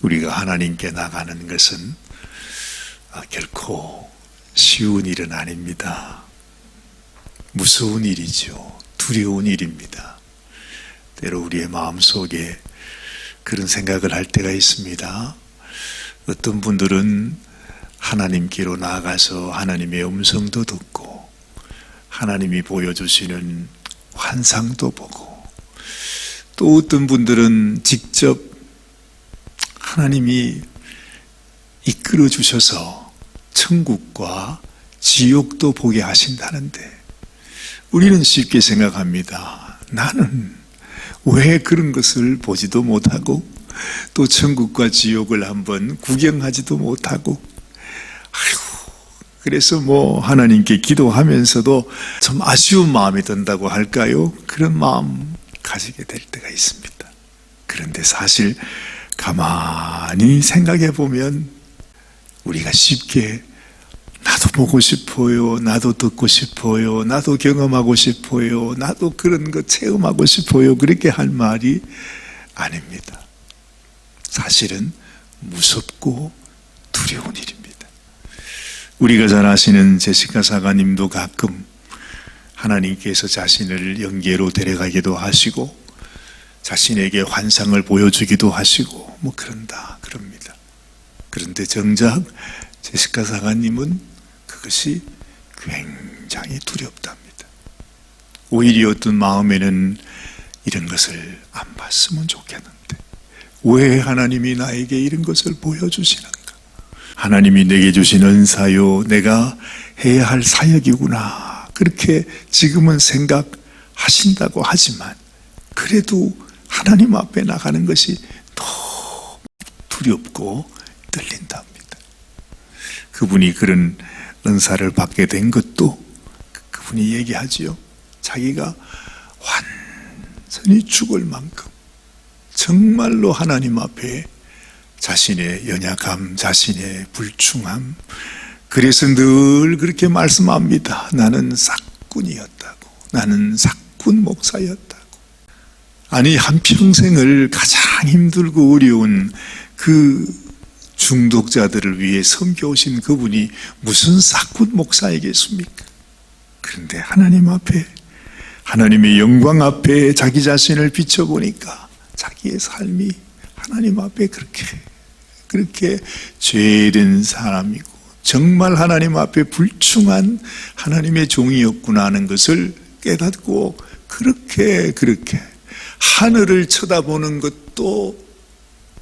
우리가 하나님께 나가는 것은 결코 쉬운 일은 아닙니다. 무서운 일이죠. 두려운 일입니다. 때로 우리의 마음속에 그런 생각을 할 때가 있습니다. 어떤 분들은 하나님께로 나아가서 하나님의 음성도 듣고 하나님이 보여주시는 환상도 보고, 또 어떤 분들은 직접 하나님이 이끌어 주셔서 천국과 지옥도 보게 하신다는데, 우리는 쉽게 생각합니다. 나는 왜 그런 것을 보지도 못하고 또 천국과 지옥을 한번 구경하지도 못하고, 그래서 하나님께 기도하면서도 좀 아쉬운 마음이 든다고 할까요? 그런 마음 가지게 될 때가 있습니다. 그런데 사실 가만히 생각해 보면 우리가 쉽게 나도 보고 싶어요, 나도 듣고 싶어요, 나도 경험하고 싶어요, 나도 그런 거 체험하고 싶어요, 그렇게 할 말이 아닙니다. 사실은 무섭고 두려운 일입니다. 우리가 잘 아시는 제시카 사가님도 가끔 하나님께서 자신을 영계로 데려가기도 하시고 자신에게 환상을 보여주기도 하시고 그럽니다. 그런데 정작 제시카 사가님은 그것이 굉장히 두렵답니다. 오히려 어떤 마음에는 이런 것을 안 봤으면 좋겠는데 왜 하나님이 나에게 이런 것을 보여주시는가? 하나님이 내게 주신 은사요, 내가 해야 할 사역이구나, 그렇게 지금은 생각하신다고 하지만 그래도 하나님 앞에 나가는 것이 너무 두렵고 떨린답니다. 그분이 그런 은사를 받게 된 것도 그분이 얘기하지요. 자기가 완전히 죽을 만큼 정말로 하나님 앞에 자신의 연약함, 자신의 불충함, 그래서 늘 그렇게 말씀합니다. 나는 싹군이었다고, 나는 싹군 목사였다고. 아니, 한평생을 가장 힘들고 어려운 그 중독자들을 위해 섬겨오신 그분이 무슨 싹군 목사이겠습니까? 그런데 하나님 앞에, 하나님의 영광 앞에 자기 자신을 비춰보니까 자기의 삶이 하나님 앞에 그렇게 죄된 사람이고 정말 하나님 앞에 불충한 하나님의 종이었구나 하는 것을 깨닫고 그렇게 하늘을 쳐다보는 것도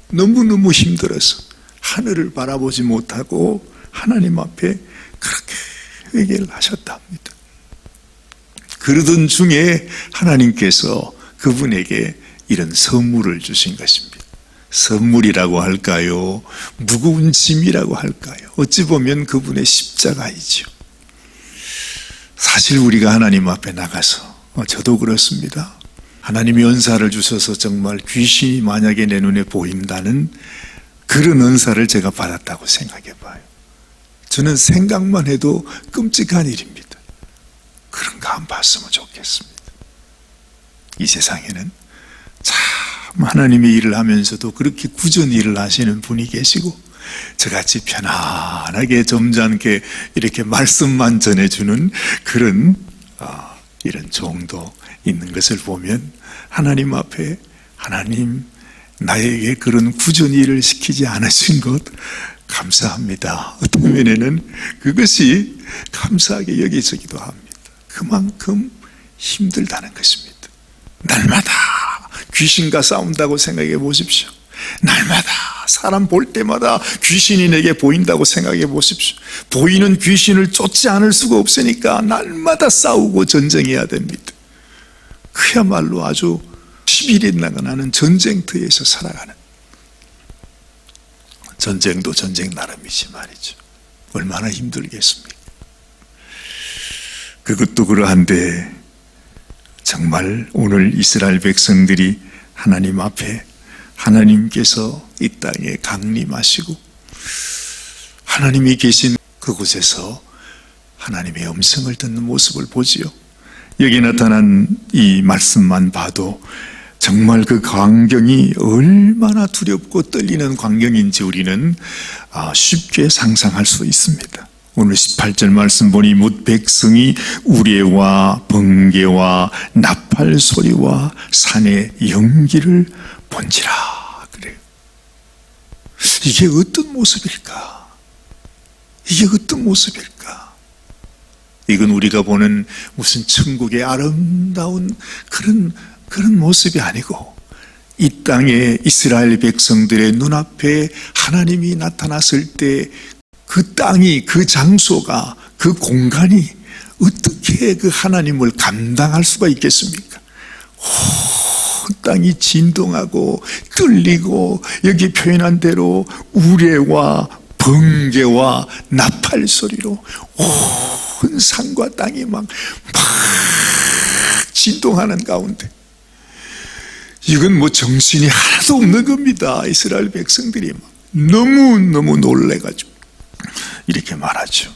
너무너무 힘들어서 하늘을 바라보지 못하고 하나님 앞에 그렇게 회개를 하셨답니다. 그러던 중에 하나님께서 그분에게 이런 선물을 주신 것입니다. 선물이라고 할까요? 무거운 짐이라고 할까요? 어찌 보면 그분의 십자가이죠. 사실 우리가 하나님 앞에 나가서, 저도 그렇습니다. 하나님이 은사를 주셔서 정말 귀신이 만약에 내 눈에 보인다는 그런 은사를 제가 받았다고 생각해 봐요. 저는 생각만 해도 끔찍한 일입니다. 그런 거 안 봤으면 좋겠습니다. 이 세상에는 참 하나님의 일을 하면서도 그렇게 꾸준히 일을 하시는 분이 계시고 저같이 편안하게 점잖게 이렇게 말씀만 전해주는 그런 이런 종도 있는 것을 보면 하나님 앞에, 하나님 나에게 그런 꾸준히 일을 시키지 않으신 것 감사합니다. 어떤 면에는 그것이 감사하게 여겨지기도 합니다. 그만큼 힘들다는 것입니다. 날마다 귀신과 싸운다고 생각해 보십시오. 날마다 사람 볼 때마다 귀신이 내게 보인다고 생각해 보십시오. 보이는 귀신을 쫓지 않을 수가 없으니까 날마다 싸우고 전쟁해야 됩니다. 그야말로 아주 10일이 나가는 전쟁터에서 살아가는, 전쟁도 전쟁 나름이지 말이죠. 얼마나 힘들겠습니까? 그것도 그러한데 정말 오늘 이스라엘 백성들이 하나님 앞에, 하나님께서 이 땅에 강림하시고 하나님이 계신 그곳에서 하나님의 음성을 듣는 모습을 보지요. 여기 나타난 이 말씀만 봐도 정말 그 광경이 얼마나 두렵고 떨리는 광경인지 우리는 쉽게 상상할 수 있습니다. 오늘 18절 말씀 보니 뭇 백성이 우레와 번개와 나팔 소리와 산의 연기를 본지라 그래요. 이게 어떤 모습일까? 이게 어떤 모습일까? 이건 우리가 보는 무슨 천국의 아름다운 그런 모습이 아니고 이 땅에 이스라엘 백성들의 눈앞에 하나님이 나타났을 때 그 땅이, 그 장소가, 그 공간이 어떻게 그 하나님을 감당할 수가 있겠습니까? 온 땅이 진동하고 떨리고 여기 표현한 대로 우레와 번개와 나팔 소리로 온 산과 땅이 막 진동하는 가운데 이건 뭐 정신이 하나도 없는 겁니다. 이스라엘 백성들이 너무너무 놀래가지고 이렇게 말하죠.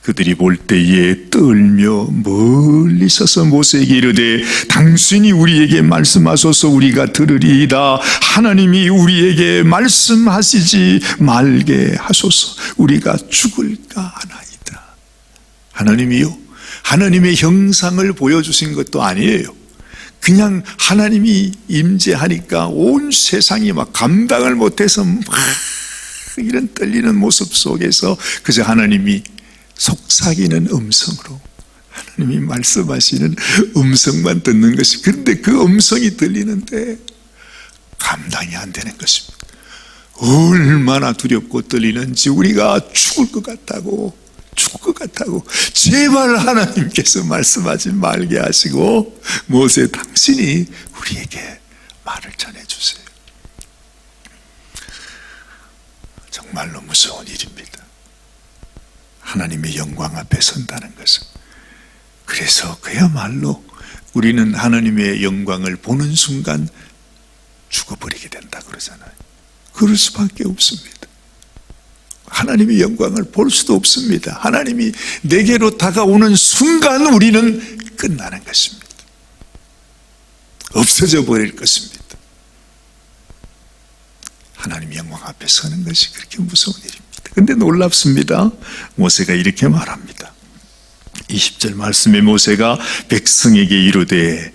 그들이 볼 때에 떨며 멀리 서서 모세에게 이르되 당신이 우리에게 말씀하소서 우리가 들으리이다. 하나님이 우리에게 말씀하시지 말게 하소서 우리가 죽을까 하나이다. 하나님이요, 하나님의 형상을 보여주신 것도 아니에요. 그냥 하나님이 임재하니까 온 세상이 막 감당을 못해서 막 이런 떨리는 모습 속에서 그저 하나님이 속삭이는 음성으로 하나님이 말씀하시는 음성만 듣는 것이, 그런데 그 음성이 들리는데 감당이 안 되는 것입니다. 얼마나 두렵고 떨리는지 우리가 죽을 것 같다고 제발 하나님께서 말씀하지 말게 하시고 모세 당신이 우리에게 말을 전해주세요. 정말로 무서운 일입니다. 하나님의 영광 앞에 선다는 것은. 그래서 그야말로 우리는 하나님의 영광을 보는 순간 죽어버리게 된다 그러잖아요. 그럴 수밖에 없습니다. 하나님의 영광을 볼 수도 없습니다. 하나님이 내게로 다가오는 순간 우리는 끝나는 것입니다. 없어져 버릴 것입니다. 하나님의 영광 앞에 서는 것이 그렇게 무서운 일입니다. 그런데 놀랍습니다. 모세가 이렇게 말합니다. 20절 말씀에 모세가 백성에게 이르되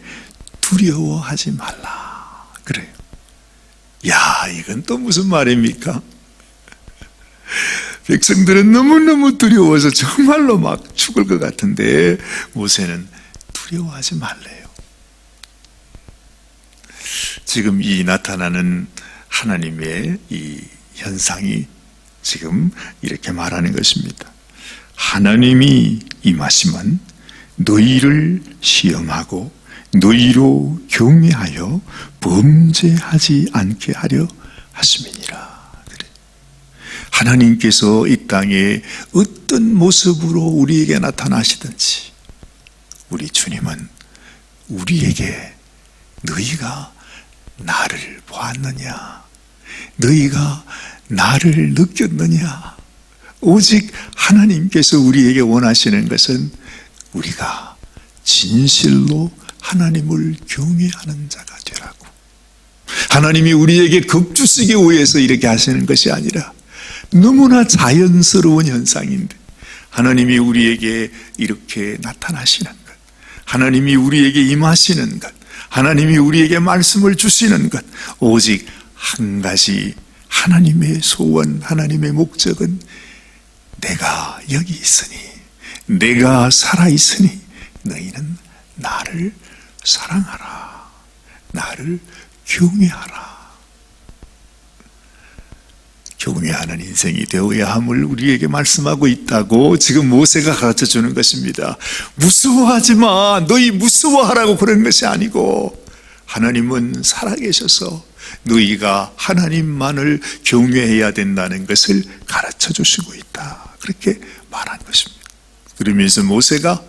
두려워하지 말라 그래요. 야, 이건 또 무슨 말입니까? 백성들은 너무너무 두려워서 정말로 막 죽을 것 같은데 모세는 두려워하지 말래요. 지금 이 나타나는 하나님의 이 현상이 지금 이렇게 말하는 것입니다. 하나님이 임하시면 너희를 시험하고 너희로 경외하여 범죄하지 않게 하려 하심이니라. 하나님께서 이 땅에 어떤 모습으로 우리에게 나타나시든지 우리 주님은 우리에게 너희가 나를 보았느냐, 너희가 나를 느꼈느냐, 오직 하나님께서 우리에게 원하시는 것은 우리가 진실로 하나님을 경외하는 자가 되라고. 하나님이 우리에게 겁주시기 위해서 이렇게 하시는 것이 아니라 너무나 자연스러운 현상인데 하나님이 우리에게 이렇게 나타나시는 것, 하나님이 우리에게 임하시는 것, 하나님이 우리에게 말씀을 주시는 것, 오직 한 가지 하나님의 소원, 하나님의 목적은 내가 여기 있으니, 내가 살아있으니 너희는 나를 사랑하라, 나를 경외하라. 경외하는 인생이 되어야 함을 우리에게 말씀하고 있다고 지금 모세가 가르쳐주는 것입니다. 무서워하지 마, 너희 무서워하라고 그런 것이 아니고 하나님은 살아계셔서 너희가 하나님만을 경외해야 된다는 것을 가르쳐주시고 있다, 그렇게 말한 것입니다. 그러면서 모세가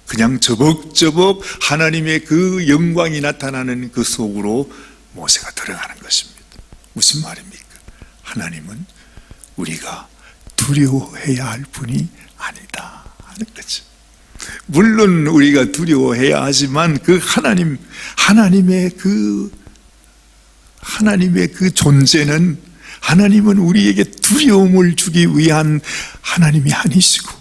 그냥 저벅저벅 하나님의 그 영광이 나타나는 그 속으로 모세가 들어가는 것입니다. 무슨 말입니까? 하나님은 우리가 두려워해야 할 분이 아니다 하는 거죠. 물론 우리가 두려워해야 하지만 그 하나님의 그 하나님의 그 존재는, 하나님은 우리에게 두려움을 주기 위한 하나님이 아니시고,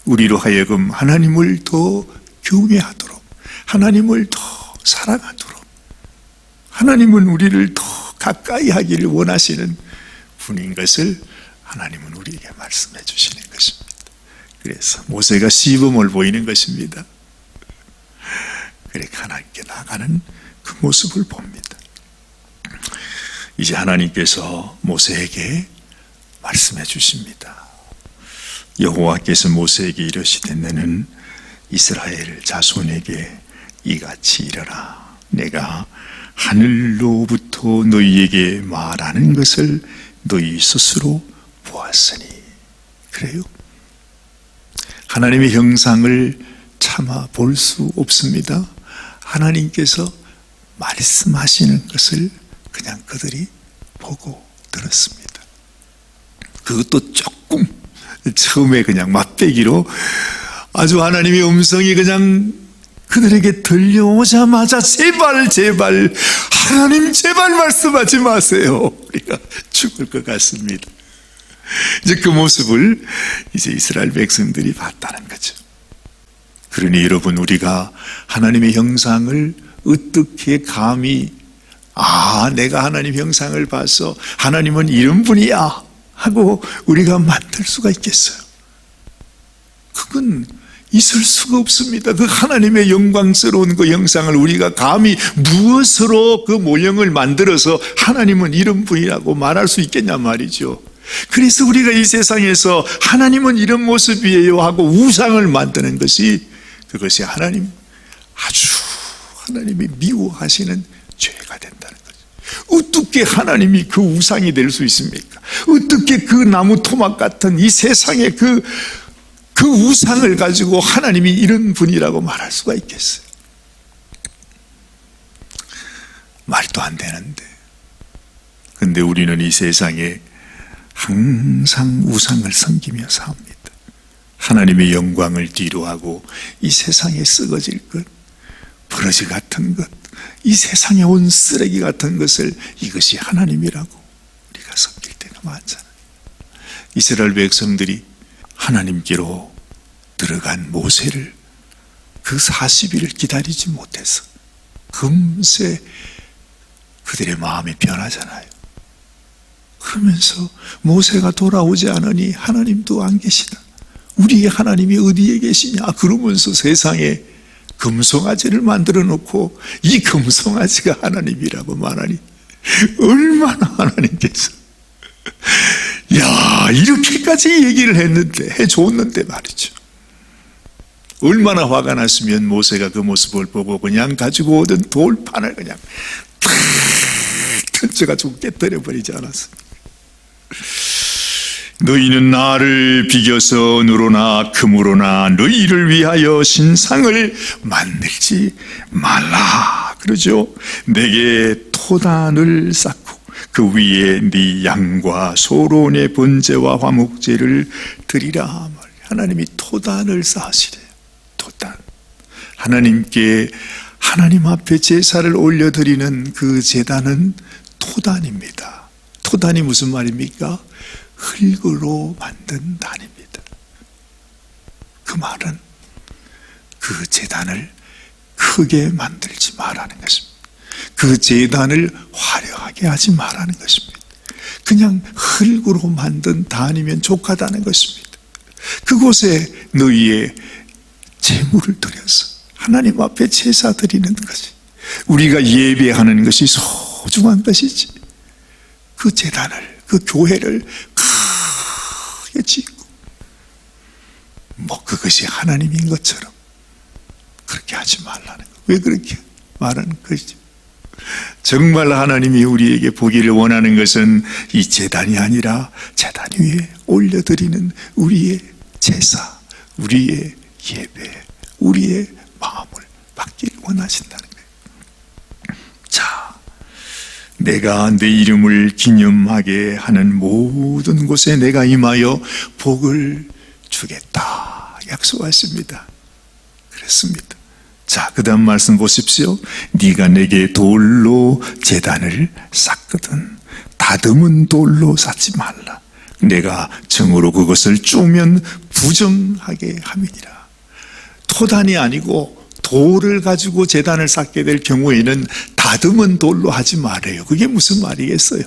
우리로 하여금 하나님을 더 경외하도록, 하나님을 더 사랑하도록, 하나님은 우리를 더 가까이 하기를 원하시는 분인 것을 하나님은 우리에게 말씀해 주시는 것입니다. 그래서 모세가 시범을 보이는 것입니다. 그렇게 하나님께 나가는 그 모습을 봅니다. 이제 하나님께서 모세에게 말씀해 주십니다. 여호와께서 모세에게 이르시되 너는 이스라엘 자손에게 이같이 이르라. 내가 하늘로부터 너희에게 말하는 것을 너희 스스로 보았으니. 그래요? 하나님의 형상을 차마 볼 수 없습니다. 하나님께서 말씀하시는 것을 그냥 그들이 보고 들었습니다. 그것도 조금 처음에 그냥 맛배기로 아주 하나님의 음성이 그냥 그들에게 들려오자마자 제발 하나님 제발 말씀하지 마세요. 우리가 죽을 것 같습니다. 이제 그 모습을 이제 이스라엘 백성들이 봤다는 거죠. 그러니 여러분, 우리가 하나님의 형상을 어떻게 감히 내가 하나님 형상을 봐서 하나님은 이런 분이야 하고 우리가 만들 수가 있겠어요? 그건 있을 수가 없습니다. 그 하나님의 영광스러운 그 형상을 우리가 감히 무엇으로 그 모형을 만들어서 하나님은 이런 분이라고 말할 수 있겠냐 말이죠. 그래서 우리가 이 세상에서 하나님은 이런 모습이에요 하고 우상을 만드는 것이, 그것이 하나님이 미워하시는 죄가 된다는 거죠. 어떻게 하나님이 그 우상이 될 수 있습니까? 어떻게 그 나무 토막 같은 이 세상의 그 우상을 가지고 하나님이 이런 분이라고 말할 수가 있겠어요? 말도 안 되는데. 근데 우리는 이 세상에 항상 우상을 섬기며 삽니다. 하나님의 영광을 뒤로하고 이 세상에 썩어질 것, 버러지 같은 것, 이 세상에 온 쓰레기 같은 것을 이것이 하나님이라고 우리가 섬길 때가 많잖아요. 이스라엘 백성들이 하나님께로 들어간 모세를 그 40일을 기다리지 못해서 금세 그들의 마음이 변하잖아요. 그러면서 모세가 돌아오지 않으니 하나님도 안 계시다. 우리의 하나님이 어디에 계시냐? 그러면서 세상에 금송아지를 만들어 놓고 이 금송아지가 하나님이라고 말하니 얼마나 하나님께서 이렇게까지 얘기를 했는데, 해줬는데 말이죠. 얼마나 화가 났으면 모세가 그 모습을 보고 그냥 가지고 오던 돌판을 그냥 탁 던져가지고 깨뜨려버리지 않았습니까? 너희는 나를 비겨서 누로나 금으로나 너희를 위하여 신상을 만들지 말라. 그러죠. 내게 토단을 쌓고 그 위에 네 양과 소론의 번제와 화목제를 드리라. 하나님이 토단을 쌓으시래요. 토단. 하나님께, 하나님 앞에 제사를 올려드리는 그 제단은 토단입니다. 토단이 무슨 말입니까? 흙으로 만든 단입니다. 그 말은 그 제단을 크게 만들지 말라는 것입니다. 그 제단을 화려하게 하지 말라는 것입니다. 그냥 흙으로 만든 단이면 족하다는 것입니다. 그곳에 너희의 제물을 드려서 하나님 앞에 제사 드리는 것이, 우리가 예배하는 것이 소중한 것이지, 그 제단을, 그 교회를 크게 짓고 그것이 하나님인 것처럼 그렇게 하지 말라는 거. 왜 그렇게 말하는 것이죠? 정말 하나님이 우리에게 보기를 원하는 것은 이 제단이 아니라 제단 위에 올려드리는 우리의 제사, 우리의 예배, 우리의 마음을 받기를 원하신다는 거예요. 자, 내가 내 이름을 기념하게 하는 모든 곳에 내가 임하여 복을 주겠다 약속하십니다. 그렇습니다. 자, 그 다음 말씀 보십시오. 네가 내게 돌로 제단을 쌓거든 다듬은 돌로 쌓지 말라. 내가 정으로 그것을 쪼면 부정하게 함이니라. 토단이 아니고 돌을 가지고 제단을 쌓게 될 경우에는 다듬은 돌로 하지 말아요. 그게 무슨 말이겠어요?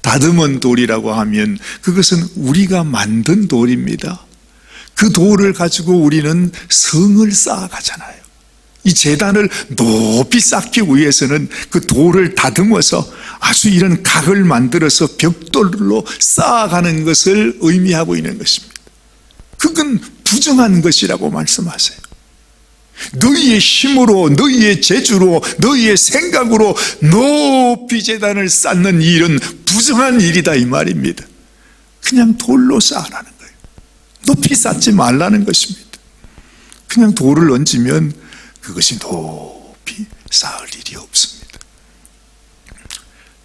다듬은 돌이라고 하면 그것은 우리가 만든 돌입니다. 그 돌을 가지고 우리는 성을 쌓아가잖아요. 이 제단을 높이 쌓기 위해서는 그 돌을 다듬어서 아주 이런 각을 만들어서 벽돌로 쌓아가는 것을 의미하고 있는 것입니다. 그건 부정한 것이라고 말씀하세요. 너희의 힘으로, 너희의 재주로, 너희의 생각으로 높이 제단을 쌓는 일은 부정한 일이다 이 말입니다. 그냥 돌로 쌓으라는 거예요. 높이 쌓지 말라는 것입니다. 그냥 돌을 얹으면 그것이 높이 쌓을 일이 없습니다.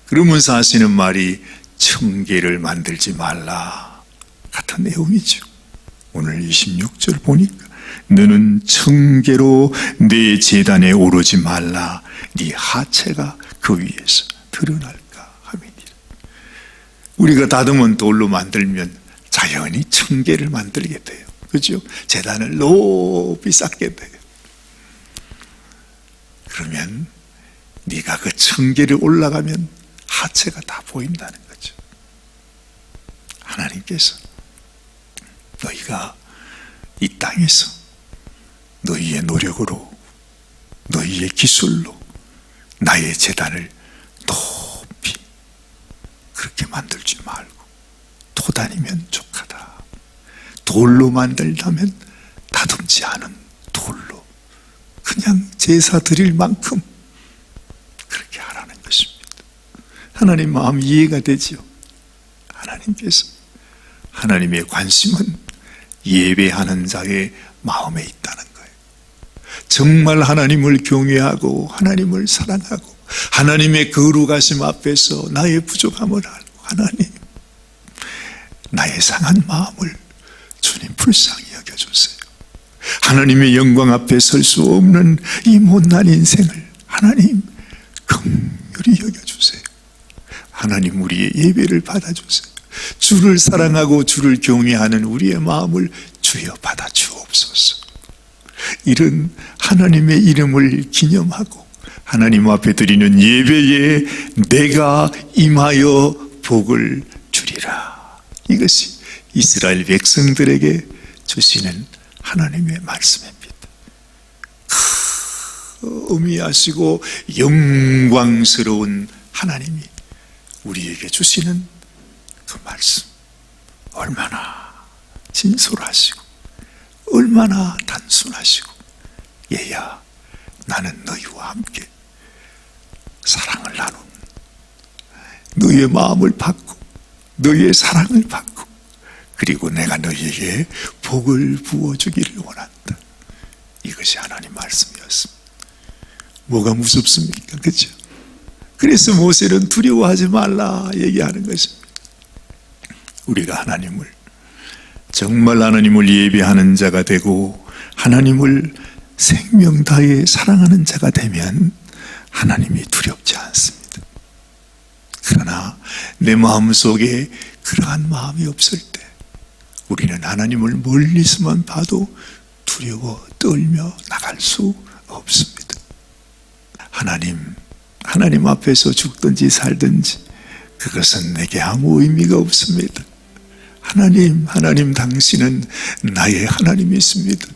그러면서 하시는 말이 청계를 만들지 말라 같은 내용이죠. 오늘 26절 보니까 너는 청계로 내 제단에 오르지 말라. 네 하체가 그 위에서 드러날까 함이니라. 우리가 다듬은 돌로 만들면 자연히 청계를 만들게 돼요. 그렇죠? 제단을 높이 쌓게 돼요. 그러면 네가 그 청계를 올라가면 하체가 다 보인다는 거죠. 하나님께서 너희가 이 땅에서 너희의 노력으로, 너희의 기술로 나의 제단을 높이 그렇게 만들지 말고 토단이면 족하다. 돌로 만들다면 다듬지 않은 돌로 그냥 제사 드릴 만큼 그렇게 하라는 것입니다. 하나님 마음 이해가 되지요. 하나님께서 하나님의 관심은 예배하는 자의 마음에 있다는 거예요. 정말 하나님을 경외하고 하나님을 사랑하고 하나님의 거룩하심 앞에서 나의 부족함을 알고 하나님 나의 상한 마음을 주님 불쌍히 여겨주세요. 하나님의 영광 앞에 설 수 없는 이 못난 인생을 하나님 긍휼히 여겨주세요. 하나님 우리의 예배를 받아주세요. 주를 사랑하고 주를 경외하는 우리의 마음을 주여 받아주옵소서. 이런 하나님의 이름을 기념하고 하나님 앞에 드리는 예배에 내가 임하여 복을 주리라. 이것이 이스라엘 백성들에게 주시는 하나님의 말씀입니다. 의미하시고 영광스러운 하나님이 우리에게 주시는 그 말씀, 얼마나 진솔하시고 얼마나 단순하시고 얘야 나는 너희와 함께 사랑을 나눈 너희의 마음을 받고 너희의 사랑을 받고 그리고 내가 너희에게 복을 부어주기를 원한다. 이것이 하나님 말씀이었습니다. 뭐가 무섭습니까? 그렇죠? 그래서 모세는 두려워하지 말라 얘기하는 것입니다. 우리가 하나님을 정말 하나님을 예배하는 자가 되고 하나님을 생명 다해 사랑하는 자가 되면 하나님이 두렵지 않습니다. 그러나 내 마음속에 그러한 마음이 없을 때 우리는 하나님을 멀리서만 봐도 두려워 떨며 나갈 수 없습니다. 하나님 앞에서 죽든지 살든지 그것은 내게 아무 의미가 없습니다. 하나님 당신은 나의 하나님이 있습니다.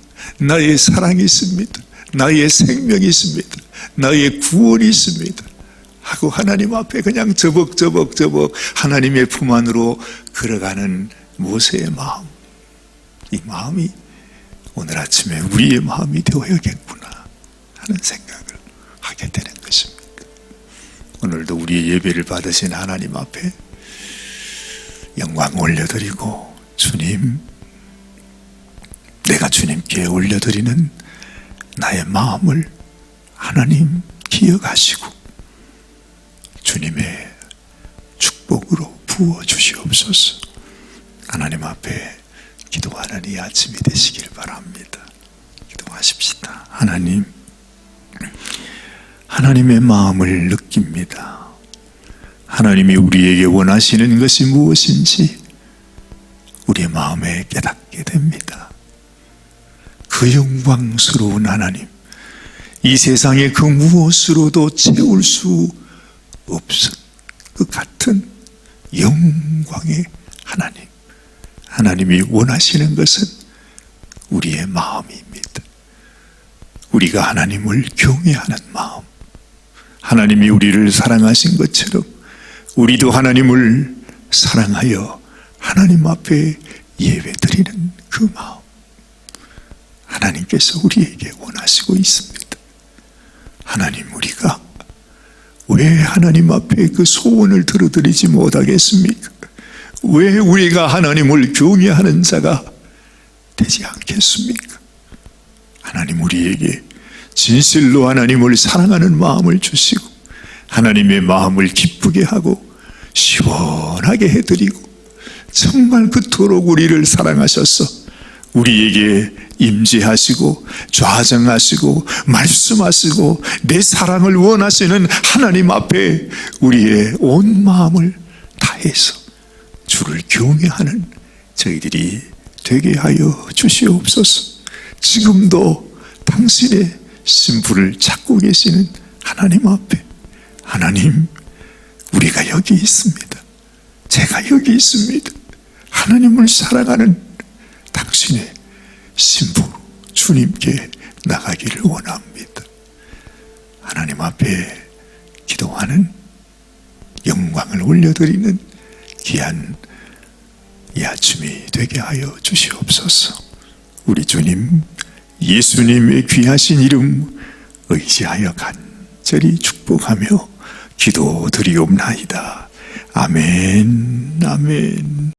나의 사랑이 있습니다. 나의 생명이 있습니다. 나의 구원이 있습니다. 하고 하나님 앞에 그냥 저벅저벅 하나님의 품 안으로 걸어가는 모세의 마음, 이 마음이 오늘 아침에 우리의 마음이 되어야겠구나 하는 생각을 하게 되는 것입니다. 오늘도 우리의 예배를 받으신 하나님 앞에 영광 올려드리고 주님, 내가 주님께 올려드리는 나의 마음을 하나님 기억하시고 주님의 축복으로 부어주시옵소서. 하나님 앞에 기도하는 이 아침이 되시길 바랍니다. 기도하십시다. 하나님, 하나님의 마음을 느낍니다. 하나님이 우리에게 원하시는 것이 무엇인지 우리의 마음에 깨닫게 됩니다. 그 영광스러운 하나님, 이 세상의 그 무엇으로도 채울 수 없은 그 같은 영광의 하나님, 하나님이 원하시는 것은 우리의 마음입니다. 우리가 하나님을 경외하는 마음, 하나님이 우리를 사랑하신 것처럼 우리도 하나님을 사랑하여 하나님 앞에 예배드리는 그 마음, 하나님께서 우리에게 원하시고 있습니다. 하나님, 우리가 왜 하나님 앞에 그 소원을 들어드리지 못하겠습니까? 왜 우리가 하나님을 경외하는 자가 되지 않겠습니까? 하나님, 우리에게 진실로 하나님을 사랑하는 마음을 주시고 하나님의 마음을 기쁘게 하고 시원하게 해드리고 정말 그토록 우리를 사랑하셔서 우리에게 임재하시고 좌정하시고 말씀하시고 내 사랑을 원하시는 하나님 앞에 우리의 온 마음을 다해서 주를 경외하는 저희들이 되게 하여 주시옵소서. 지금도 당신의 신부를 찾고 계시는 하나님 앞에, 하나님, 우리가 여기 있습니다. 제가 여기 있습니다. 하나님을 사랑하는 당신의 신부 주님께 나가기를 원합니다. 하나님 앞에 기도하는, 영광을 올려드리는 귀한 이 아침이 되게 하여 주시옵소서. 우리 주님 예수님의 귀하신 이름 의지하여 간절히 축복하며 기도드리옵나이다. 아멘, 아멘.